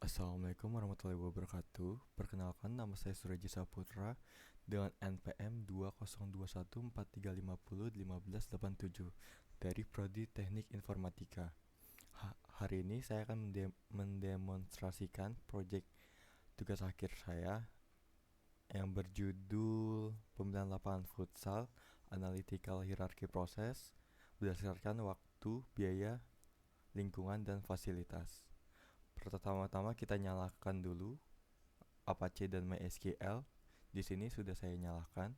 Assalamualaikum warahmatullahi wabarakatuh. Perkenalkan, nama saya Suraji Saputra dengan NPM 202143501587 dari Prodi Teknik Informatika. Hari ini saya akan mendemonstrasikan proyek tugas akhir saya yang berjudul Pemilihan Lapangan Futsal Analytical Hierarchy Process berdasarkan waktu, biaya, lingkungan, dan fasilitas. Pertama-tama kita nyalakan dulu Apache dan MySQL. Di sini sudah saya nyalakan.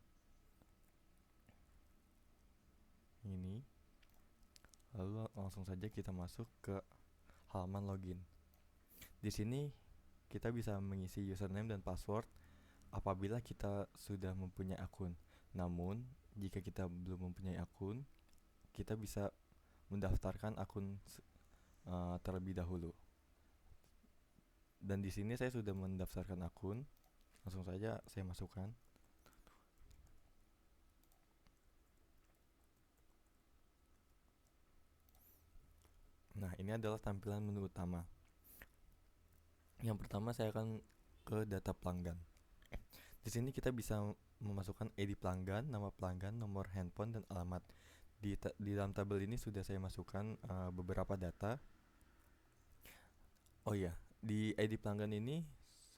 Ini. Lalu langsung saja kita masuk ke halaman login. Di sini kita bisa mengisi username dan password apabila kita sudah mempunyai akun. Namun, jika kita belum mempunyai akun, kita bisa mendaftarkan akun terlebih dahulu. Dan di sini saya sudah mendaftarkan akun. Langsung saja saya masukkan. Nah, ini adalah tampilan menu utama. Yang pertama saya akan ke data pelanggan. Di sini kita bisa memasukkan ID pelanggan, nama pelanggan, nomor handphone, dan alamat. Di dalam tabel ini sudah saya masukkan beberapa data. Oh iya, di ID pelanggan ini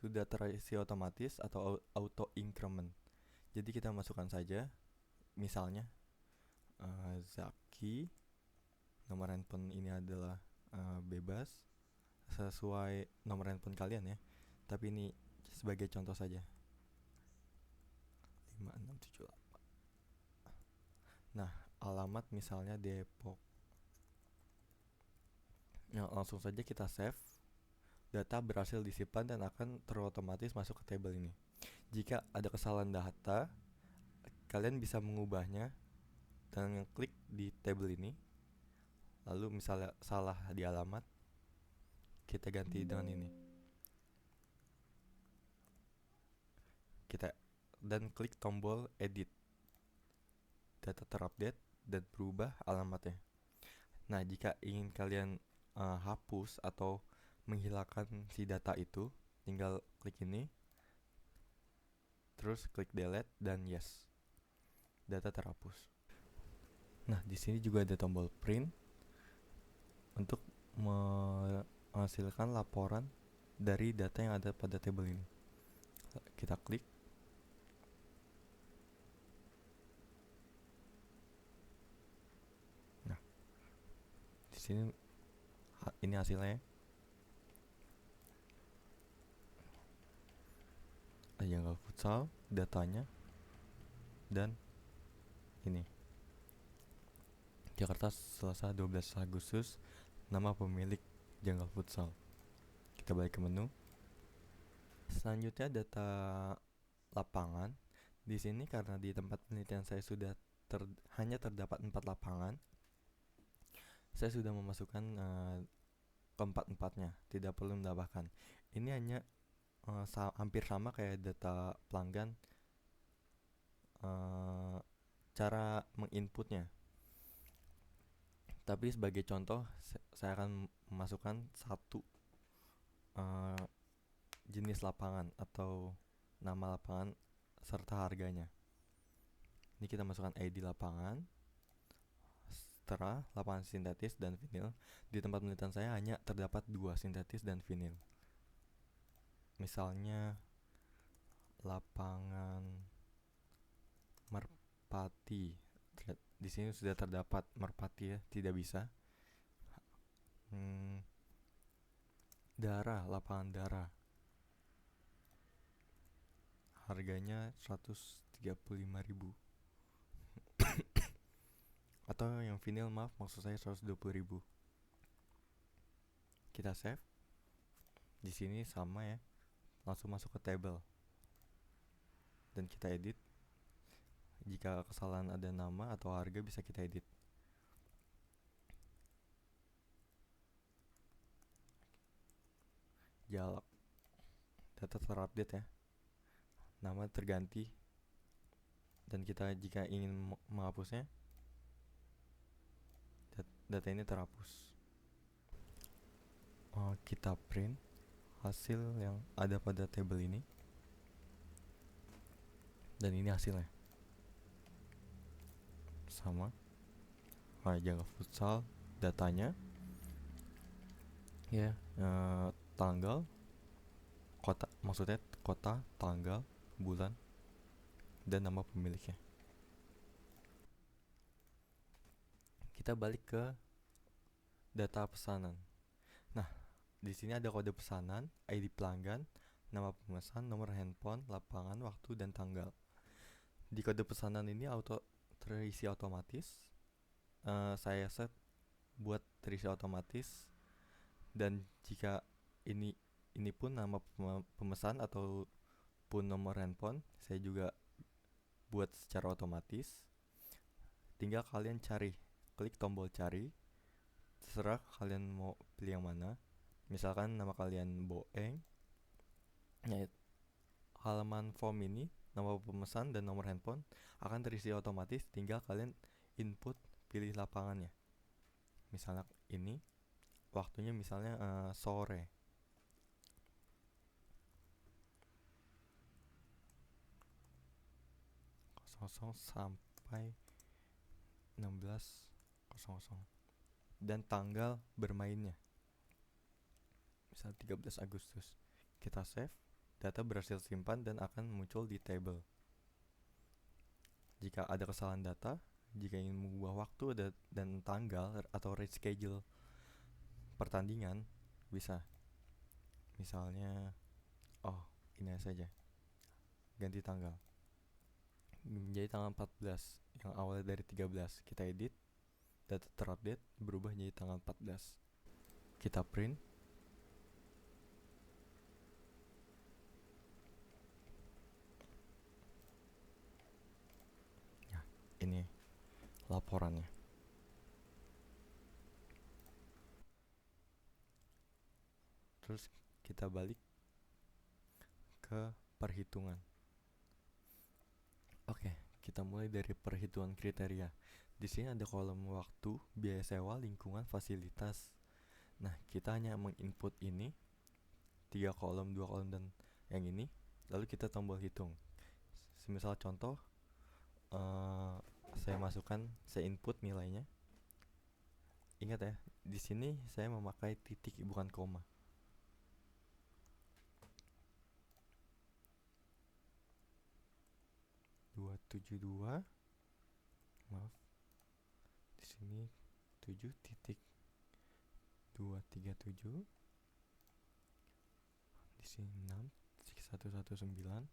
sudah terisi otomatis atau auto increment. Jadi kita masukkan saja, misalnya Zaki, nomor handphone ini adalah bebas sesuai nomor handphone kalian ya. Tapi ini sebagai contoh saja. 5678. Nah, alamat misalnya Depok. Nah, langsung saja kita save. Data berhasil disimpan dan akan terotomatis masuk ke tabel ini. Jika ada kesalahan data, kalian bisa mengubahnya dengan klik di tabel ini. Lalu misalnya salah di alamat, kita ganti dengan ini. Dan klik tombol edit. Data terupdate dan berubah alamatnya. Nah, jika ingin kalian hapus atau menghilangkan si data itu, tinggal klik ini, terus klik delete dan yes, data terhapus. Nah, di sini juga ada tombol print untuk menghasilkan laporan dari data yang ada pada tabel ini. Kita klik. Nah, di sini ini hasilnya. Janggal futsal, datanya, dan ini Jakarta Selasa 12 Agustus, nama pemilik Janggal Futsal. Kita balik ke menu. Selanjutnya data lapangan. Di sini karena di tempat penelitian saya sudah hanya terdapat 4 lapangan, saya sudah memasukkan keempat-empatnya, tidak perlu menambahkan. Ini hanya hampir sama kayak data pelanggan, cara menginputnya. Tapi sebagai contoh, saya akan memasukkan satu jenis lapangan atau nama lapangan serta harganya. Ini kita masukkan ID lapangan, setelah lapangan sintetis dan vinil. Di tempat penelitian saya hanya terdapat 2 sintetis dan vinil. Misalnya lapangan Merpati. Di sini sudah terdapat Merpati ya, tidak bisa. Darah, lapangan darah. Harganya 135.000. Atau yang vinil, maaf, maksud saya 120.000. Kita save. Di sini sama ya. Langsung masuk ke table. Dan kita edit. Jika kesalahan ada nama atau harga bisa kita edit. Jalak. Data terupdate ya. Nama terganti. Dan kita jika ingin menghapusnya, data ini terhapus. Kita print. hasil yang ada pada tabel ini, dan ini hasilnya sama. Jaga futsal, datanya ya, tanggal, kota, maksudnya kota, tanggal, bulan, dan nama pemiliknya. Kita balik ke data pesanan. Nah, di sini ada kode pesanan, ID pelanggan, nama pemesan, nomor handphone, lapangan, waktu, dan tanggal. Di kode pesanan ini terisi otomatis. Saya set buat terisi otomatis, dan jika ini pun nama pemesan ataupun nomor handphone saya juga buat secara otomatis. Tinggal kalian klik tombol cari, terserah kalian mau pilih yang mana. Misalkan nama kalian Boeng. Halaman form ini, nama pemesan dan nomor handphone akan terisi otomatis, tinggal kalian input pilih lapangannya. Misalnya ini waktunya misalnya sore. Sampai 16.00, dan tanggal bermainnya misal 13 Agustus. Kita save, data berhasil simpan dan akan muncul di table. Jika ada kesalahan data, jika ingin mengubah waktu dan tanggal atau reschedule pertandingan, bisa. Misalnya ini saja, ganti tanggal menjadi tanggal 14 yang awalnya dari 13. Kita edit, data terupdate, berubah jadi tanggal 14. Kita print. Ya, ini laporannya. Terus kita balik ke perhitungan. Oke, kita mulai dari perhitungan kriteria. Di sini ada kolom waktu, biaya sewa, lingkungan, fasilitas. Nah, kita hanya menginput ini 3 kolom, 2 kolom, dan yang ini. Lalu kita tombol hitung. Semisal contoh, saya input nilainya. Ingat ya, di sini saya memakai titik bukan koma. Maaf, di sini 7.237, di sini 6.119,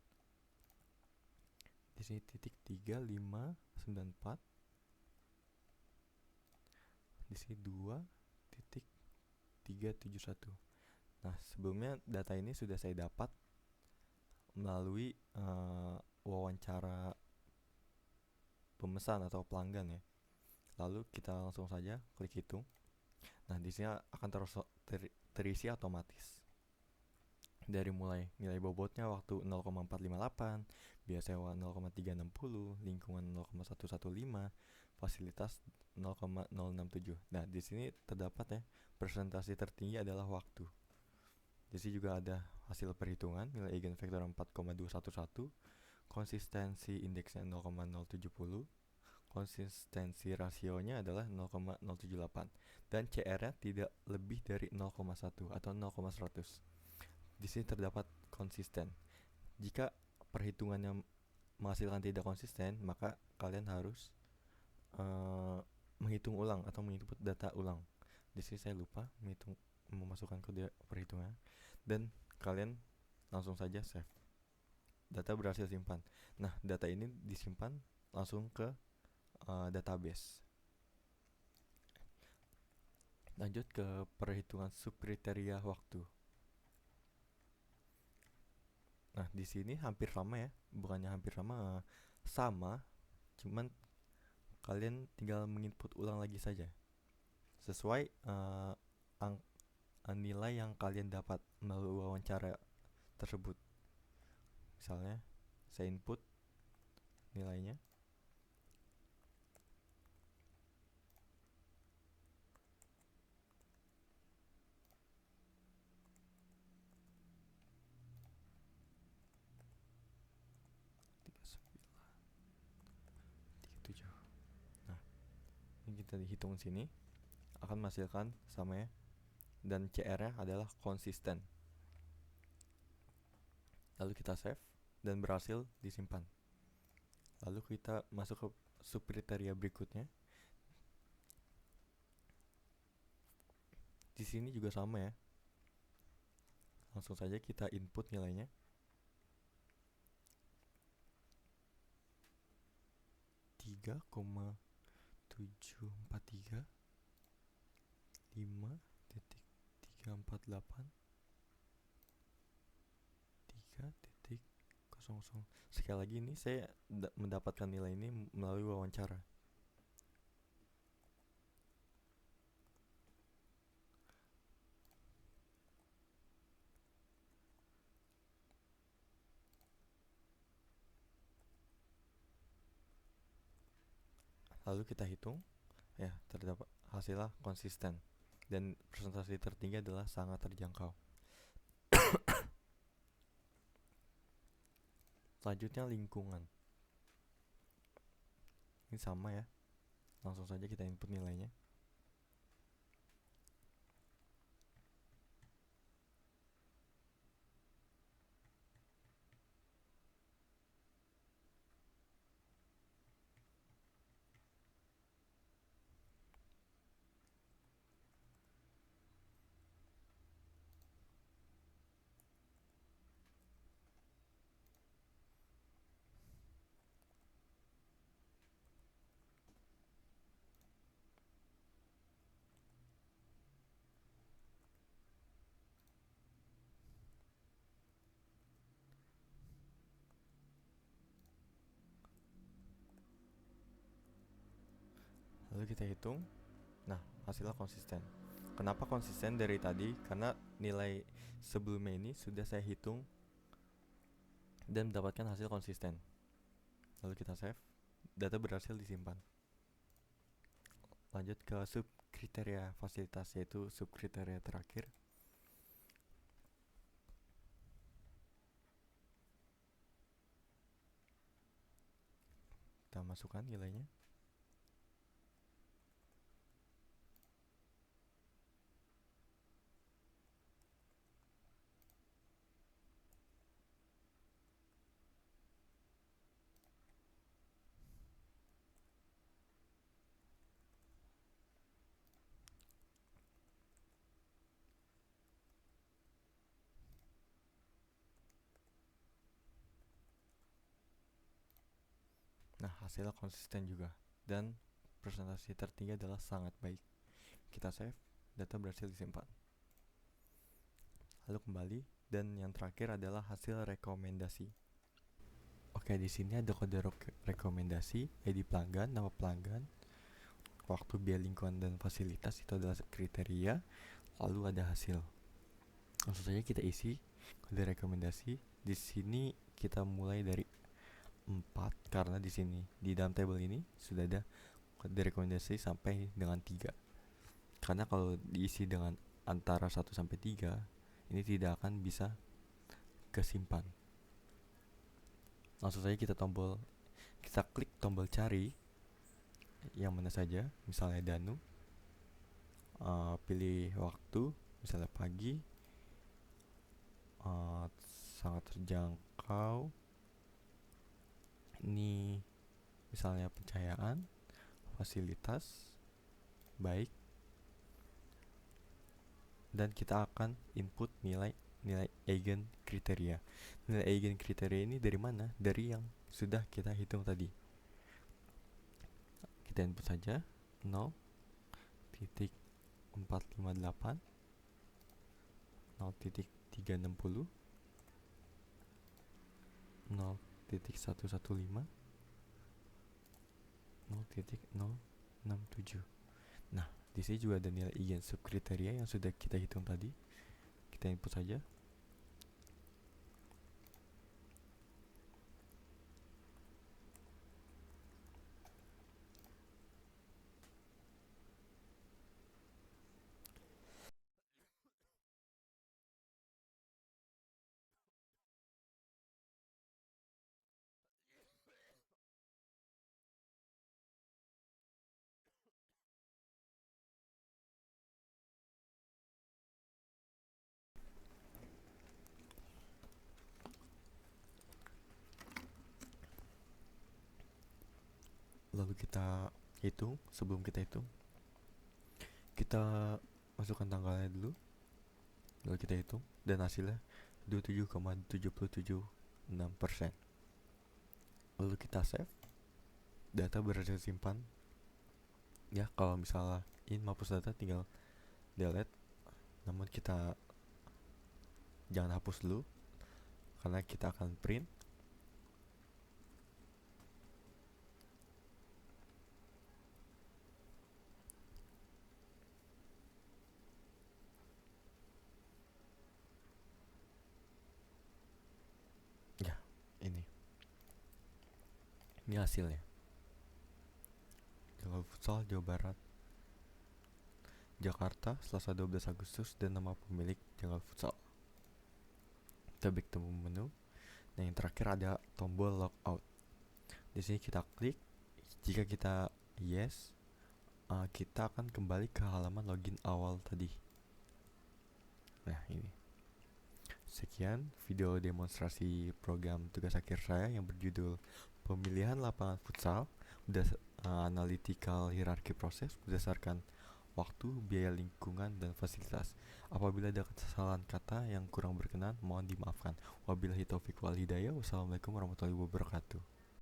di sini titik 3594, di sini 2.371. Nah, sebelumnya data ini sudah saya dapat melalui wawancara pemesan atau pelanggan ya. Lalu kita langsung saja klik hitung. Nah, di sini akan terisi otomatis. Dari mulai nilai bobotnya waktu 0,458, biaya sewa 0,360, lingkungan 0,115, fasilitas 0,067. Nah, di sini terdapat ya, presentasi tertinggi adalah waktu. Di sini juga ada hasil perhitungan, nilai eigenvektor 4,211, konsistensi indeksnya 0,070, konsistensi rasionya adalah 0,078, dan CR-nya tidak lebih dari 0,1 atau 0,100. Di sini terdapat konsisten. Jika perhitungannya menghasilkan tidak konsisten, maka kalian harus menghitung ulang atau menginput data ulang. Di sini saya lupa memasukkan kode perhitungan, dan kalian langsung saja save. Data berhasil simpan. Nah, data ini disimpan langsung ke database. Lanjut ke perhitungan subkriteria waktu. Nah, di sini hampir sama ya, bukannya hampir sama, sama, cuman kalian tinggal menginput ulang lagi saja sesuai nilai yang kalian dapat melalui wawancara tersebut. Misalnya saya input nilainya kita hitung sini akan menghasilkan sama ya, dan CR nya adalah konsisten. Lalu kita save dan berhasil disimpan. Lalu kita masuk ke subkriteria berikutnya. Di sini juga sama ya, langsung saja kita input nilainya. Tiga koma 743 5.348 3.00. Sekali lagi, ini saya mendapatkan nilai ini melalui wawancara. Lalu kita hitung ya, terdapat hasilnya konsisten dan presentasi tertinggi adalah sangat terjangkau. Selanjutnya lingkungan. Ini sama ya, langsung saja kita input nilainya. Lalu kita hitung. Nah, hasilnya konsisten. Kenapa konsisten dari tadi? Karena nilai sebelumnya ini sudah saya hitung dan mendapatkan hasil konsisten. Lalu kita save. Data berhasil disimpan. Lanjut ke subkriteria fasilitas, yaitu subkriteria terakhir. Kita masukkan nilainya. Nah, hasilnya konsisten juga dan presentasi tertinggi adalah sangat baik. Kita save, data berhasil disimpan. Lalu kembali, dan yang terakhir adalah hasil rekomendasi. Oke, di sini ada kode rekomendasi, ID pelanggan, nama pelanggan, waktu, biaya lingkungan, dan fasilitas. Itu adalah kriteria. Lalu ada hasil. Langsung saja kita isi kode rekomendasi. Di sini kita mulai dari 4, karena di sini di dalam table ini sudah ada kode rekomendasi sampai dengan 3. Karena kalau diisi dengan antara 1 sampai 3, ini tidak akan bisa kesimpan. Langsung saja kita klik tombol cari yang mana saja, misalnya Danu. Pilih waktu, misalnya pagi. Sangat terjangkau. Ini misalnya pencahayaan, fasilitas, baik. Dan kita akan input nilai eigen kriteria. Nilai eigen kriteria ini dari mana? Dari yang sudah kita hitung tadi. Kita input saja 0.458, 0.360, 0.115, 0.067. Nah, di sini juga ada nilai eigen subkriteria yang sudah kita hitung tadi. Kita input saja. sebelum kita hitung, kita masukkan tanggalnya dulu, lalu kita hitung, dan hasilnya 27,7776%. Lalu kita save, data berhasil simpan. Ya, kalau misalnya ingin menghapus data tinggal delete, namun kita jangan hapus dulu karena kita akan print. Ya, ini hasilnya. Jakarta Futsal Jawa Barat, Jakarta, Selasa 12 Agustus, dan nama pemilik Jakarta Futsal. Kita back to menu. Nah, yang terakhir ada tombol logout. Di sini kita klik. Jika kita yes, kita akan kembali ke halaman login awal tadi. Nah, ini. Sekian video demonstrasi program tugas akhir saya yang berjudul Pemilihan Lapangan Futsal Analytical Hierarchy Process berdasarkan waktu, biaya lingkungan, dan fasilitas. Apabila ada kesalahan kata yang kurang berkenan, mohon dimaafkan. Wabillahi taufiq wal hidayah. Wassalamualaikum warahmatullahi wabarakatuh.